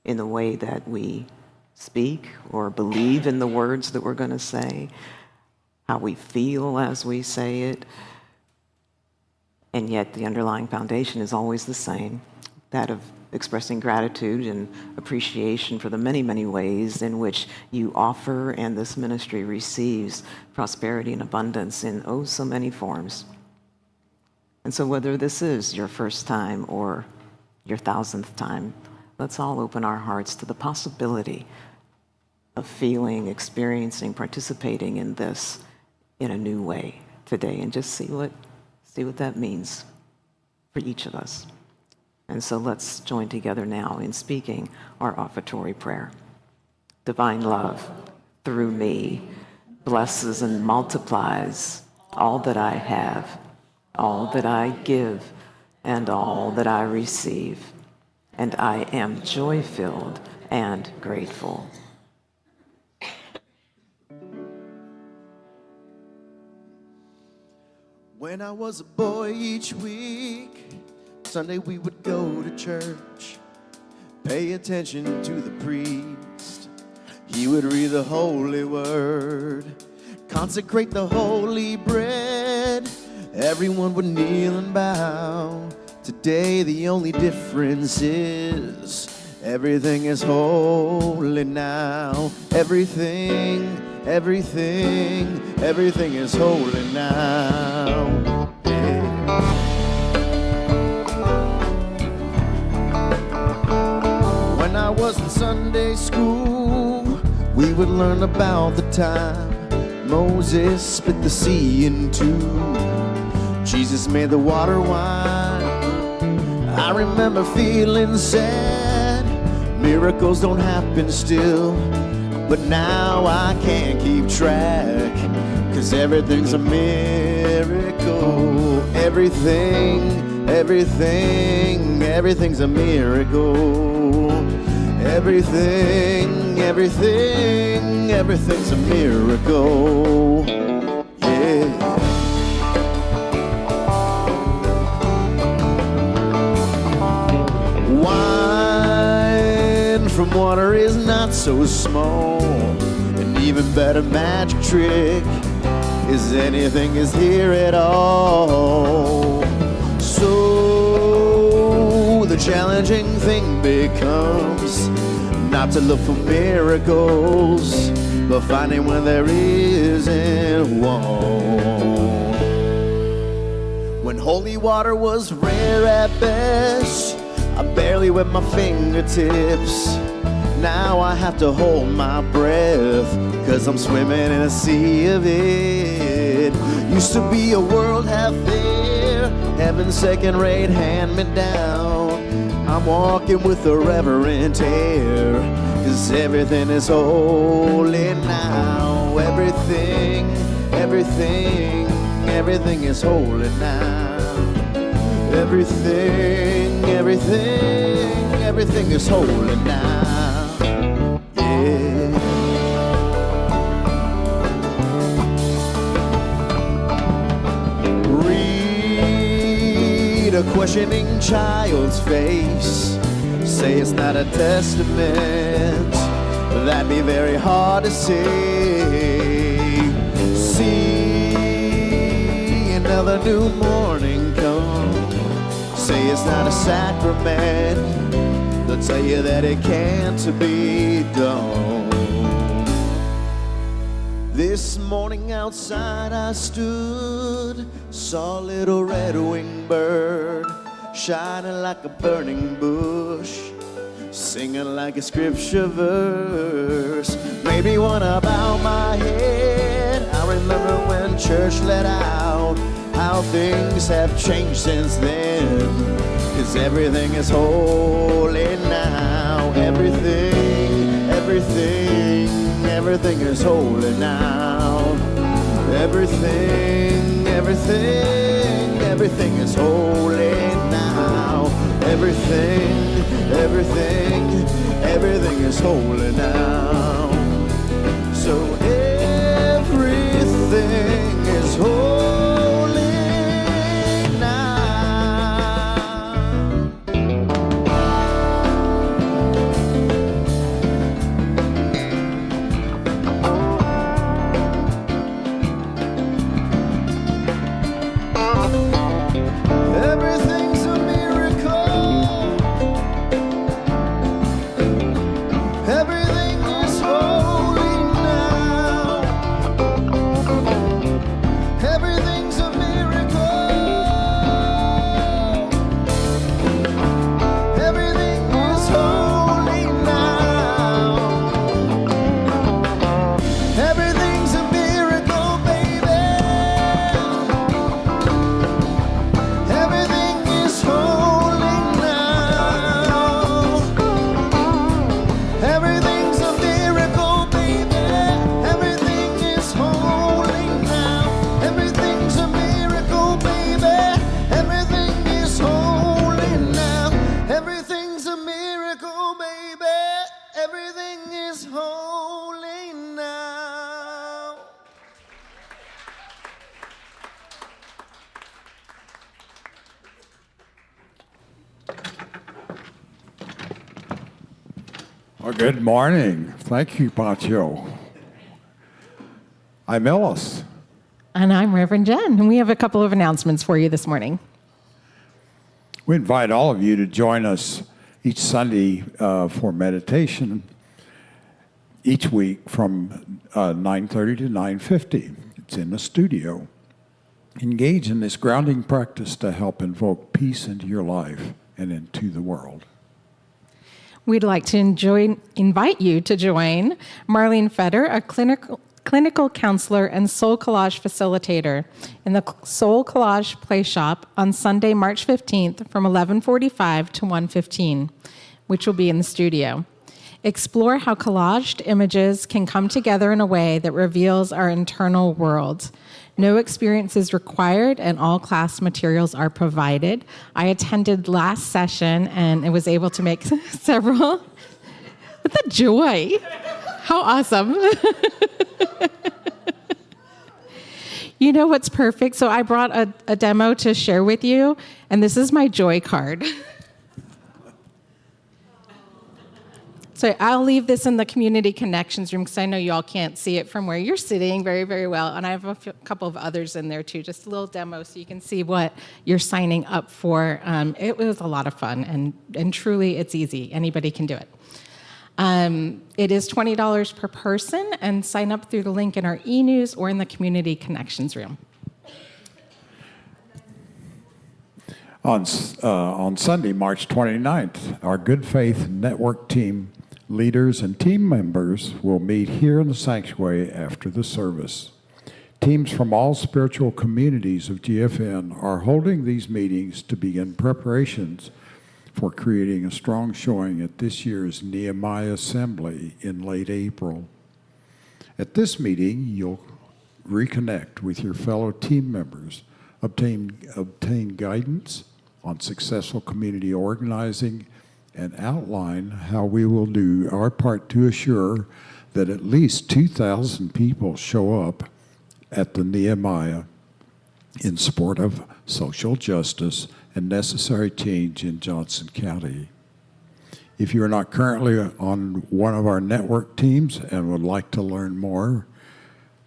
in the way that we speak or believe in the words that we're going to say, how we feel as we say it. And yet the underlying foundation is always the same, that of expressing gratitude and appreciation for the many, many ways in which you offer and this ministry receives prosperity and abundance in oh so many forms. And so whether this is your first time or your 1,000th time, let's all open our hearts to the possibility of feeling, experiencing, participating in this in a new way today, and just see what that means for each of us. And so let's join together now in speaking our offertory prayer. Divine love, through me, blesses and multiplies all that I have, all that I give, and all that I receive. And I am joy-filled and grateful. When I was a boy, each week, Sunday we would go to church, pay attention to the priest. He would read the holy word, consecrate the holy bread. Everyone would kneel and bow. Today the only difference is everything is holy now. Everything is holy now. Yeah. When I was in Sunday school, we would learn about the time Moses split the sea in two. Jesus made the water wine. I remember feeling sad. Miracles don't happen still, but now I can't keep track, 'cause everything's a miracle. Everything's a miracle. Everything's a miracle. Yeah. Wine from water is not so small. An even better magic trick is anything is here at all. So the challenging thing becomes not to look for miracles, but finding when there isn't one. When holy water was rare at best, I barely wet my fingertips. Now I have to hold my breath, 'cause I'm swimming in a sea of it. Used to be a world half there, heaven second rate, hand me down. I'm walking with a reverent air, 'cause everything is holy now. Everything is holy now. Everything is holy now. Yeah. Read a questioning child's face, say it's not a testament, that'd be very hard to say. See another new morning come, say it's not a sacrament, they'll tell you that it can't be done. This morning outside I stood, saw a little red-winged bird, shining like a burning bush, singing like a scripture verse. Maybe when I bow my head, I remember when church let out, how things have changed since then, 'cause everything is holy now. Everything is holy now. Everything is holy. everything is holy now. So everything is holy now. Everything's a miracle. Everything is holy now. Everything's a miracle. Everything is holy now. Everything's a miracle, baby. Everything is holy now. Everything's a miracle, baby. Everything is holy now. Everything's a miracle, baby. Everything is holy now. Everything's a miracle, baby. Everything is holy now. Well, good morning. Thank you, Pancho. I'm Ellis. And I'm Reverend Jen, and we have a couple of announcements for you this morning. We invite all of you to join us each Sunday for meditation each week from 9:30 to 9:50. It's in the studio. Engage in this grounding practice to help invoke peace into your life and into the world. We'd like to invite you to join Marlene Fetter, a clinical counselor and Soul Collage facilitator, in the Soul Collage Play Shop on Sunday, March 15th from 11:45 to 1:15, which will be in the studio. Explore how collaged images can come together in a way that reveals our internal world. No experience is required, and all class materials are provided. I attended last session, and I was able to make several with a joy. How awesome. You know what's perfect? So I brought a demo to share with you, and this is my joy card. So I'll leave this in the community connections room because I know you all can't see it from where you're sitting very, very well. And I have a couple of others in there too, just a little demo so you can see what you're signing up for. It was a lot of fun, and truly it's easy. Anybody can do it. It is $20 per person, and sign up through the link in our e-news or in the community connections room. On Sunday, March 29th, our Good Faith Network team leaders and team members will meet here in the sanctuary after the service. Teams from all spiritual communities of GFN are holding these meetings to begin preparations for creating a strong showing at this year's Nehemiah Assembly in late April. At this meeting, you'll reconnect with your fellow team members, obtain guidance on successful community organizing, and outline how we will do our part to assure that at least 2,000 people show up at the Nehemiah in support of social justice and necessary change in Johnson County. If you are not currently on one of our network teams and would like to learn more,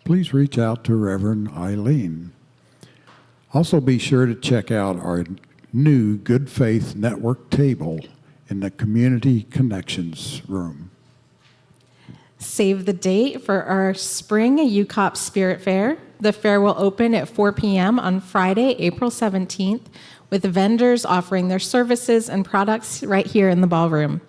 please reach out to Reverend Eileen. Also, be sure to check out our new Good Faith Network table in the Community Connections room. Save the date for our spring UCOP Spirit Fair. The fair will open at 4 p.m. on Friday, April 17th, with vendors offering their services and products right here in the ballroom.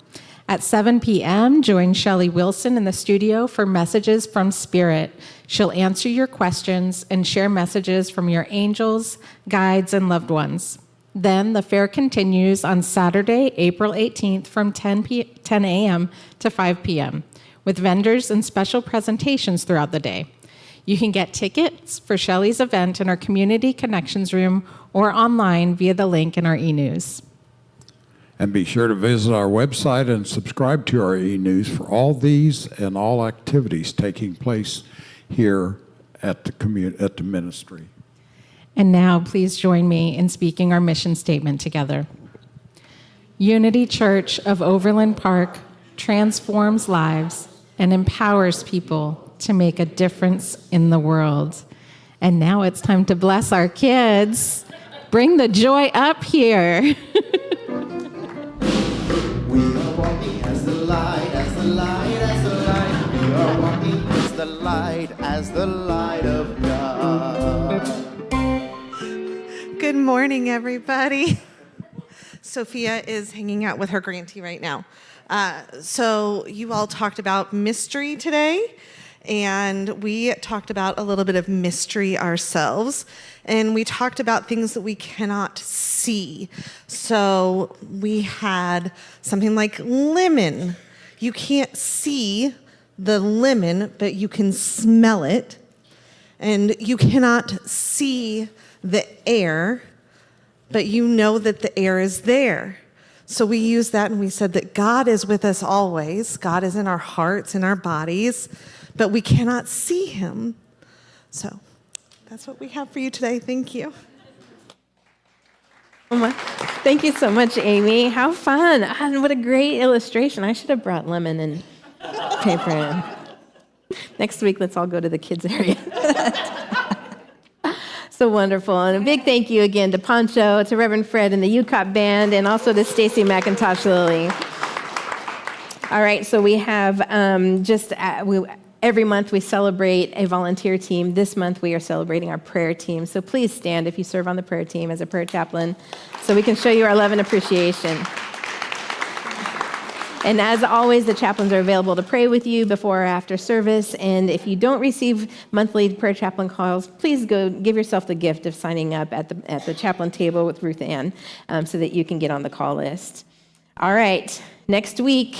At 7 p.m., join Shelley Wilson in the studio for Messages from Spirit. She'll answer your questions and share messages from your angels, guides, and loved ones. Then the fair continues on Saturday, April 18th from 10 a.m. to 5 p.m. with vendors and special presentations throughout the day. You can get tickets for Shelley's event in our Community Connections room or online via the link in our e-news. And be sure to visit our website and subscribe to our e-news for all these and all activities taking place here at the ministry. And now, please join me in speaking our mission statement together. Unity Church of Overland Park transforms lives and empowers people to make a difference in the world. And now it's time to bless our kids. Bring the joy up here. We are walking as the light, as the light, as the light. We are walking as the light of God. Good morning, everybody. Sophia is hanging out with her grantee right now. So you all talked about mystery today, and we talked about a little bit of mystery ourselves, and we talked about things that we cannot see. So we had something like lemon. You can't see the lemon, but you can smell it, and you cannot see the air, but you know that the air is there. So we used that and we said that God is with us always. God is in our hearts, in our bodies, but we cannot see him. So that's what we have for you today. Thank you. Thank you so much, Amy. How fun. And what a great illustration. I should have brought lemon and paper in. Next week, let's all go to the kids' area. So wonderful. And a big thank you again to Pancho, to Reverend Fred and the UCOP band, and also to Stacy McIntosh Lilly. All right, so we have every month we celebrate a volunteer team. This month we are celebrating our prayer team. So please stand if you serve on the prayer team as a prayer chaplain so we can show you our love and appreciation. And as always, the chaplains are available to pray with you before or after service. And if you don't receive monthly prayer chaplain calls, please go give yourself the gift of signing up at the chaplain table with Ruth Ann so that you can get on the call list. All right, next week,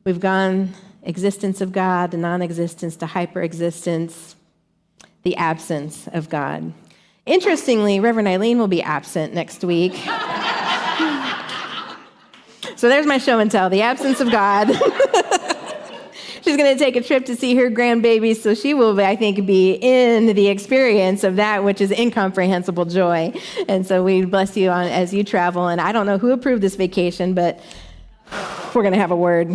we've gone existence of God to non-existence to hyper-existence, the absence of God. Interestingly, Reverend Eileen will be absent next week. So there's my show and tell, the absence of God. She's going to take a trip to see her grandbaby, so she will, I think, be in the experience of that which is incomprehensible joy. And so we bless you as you travel. And I don't know who approved this vacation, but we're going to have a word.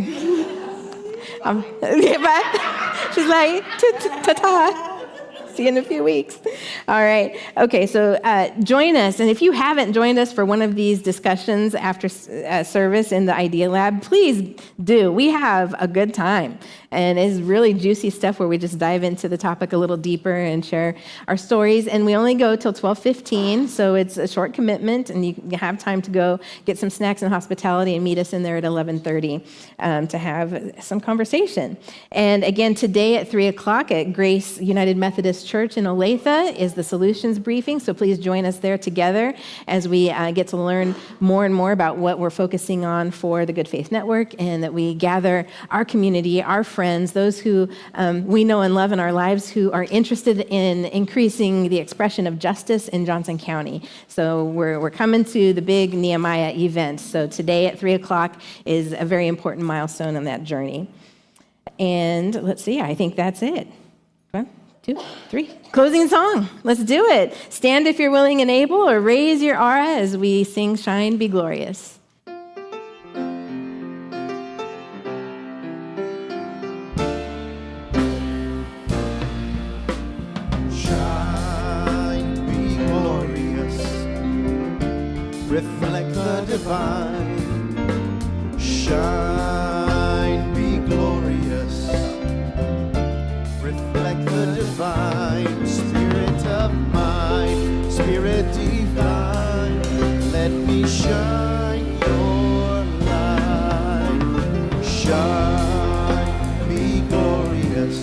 She's like, ta-ta. See you in a few weeks. All right. Okay, so join us. And if you haven't joined us for one of these discussions after service in the Idea Lab, please do. We have a good time. And it's really juicy stuff where we just dive into the topic a little deeper and share our stories. And we only go till 12:15, so it's a short commitment, and you have time to go get some snacks and hospitality and meet us in there at 11:30 to have some conversation. And again, today at 3 o'clock at Grace United Methodist Church in Olathe is the Solutions Briefing, so please join us there together as we get to learn more and more about what we're focusing on for the Good Faith Network, and that we gather our community, our friends, those who we know and love in our lives who are interested in increasing the expression of justice in Johnson County. So we're coming to the big Nehemiah event. So today at 3 o'clock is a very important milestone on that journey. And let's see, I think that's it. 1, 2, 3. Closing song. Let's do it. Stand if you're willing and able, or raise your aura as we sing Shine, Be Glorious. Reflect the divine, shine, be glorious. Reflect the divine, spirit of mine, spirit divine. Let me shine your light, shine, be glorious.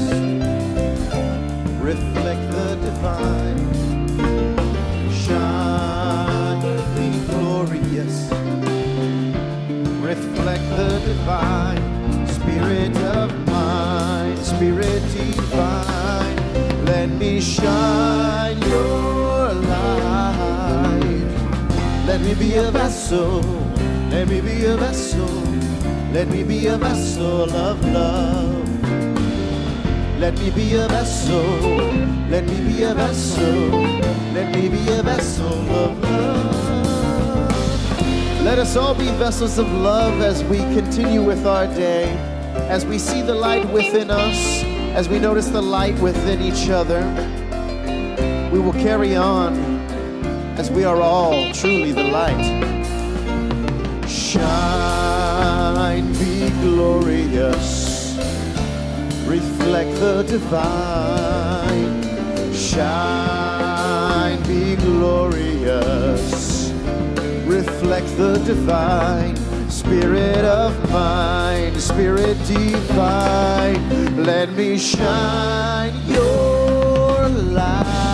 Reflect the divine, reflect the divine, spirit of mine, spirit divine. Let me shine your light. Let me be a vessel Let me be a vessel. Let me be a vessel of love. Let me be a vessel. Let me be a vessel. Let me be a vessel of love. Let us all be vessels of love as we continue with our day, as we see the light within us, as we notice the light within each other. We will carry on as we are all truly the light. Shine, be glorious, reflect the divine. Shine, be glorious, reflect the divine. Spirit of mine, Spirit divine, let me shine your light.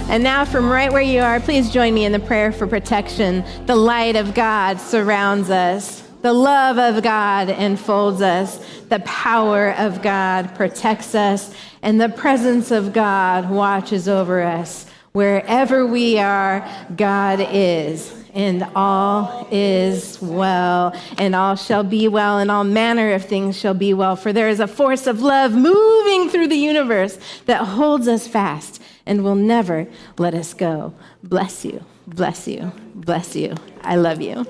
And now, from right where you are, please join me in the prayer for protection. The light of God surrounds us. The love of God enfolds us. The power of God protects us. And the presence of God watches over us. Wherever we are, God is. And all is well, and all shall be well, and all manner of things shall be well. For there is a force of love moving through the universe that holds us fast and will never let us go. Bless you, bless you, bless you. I love you.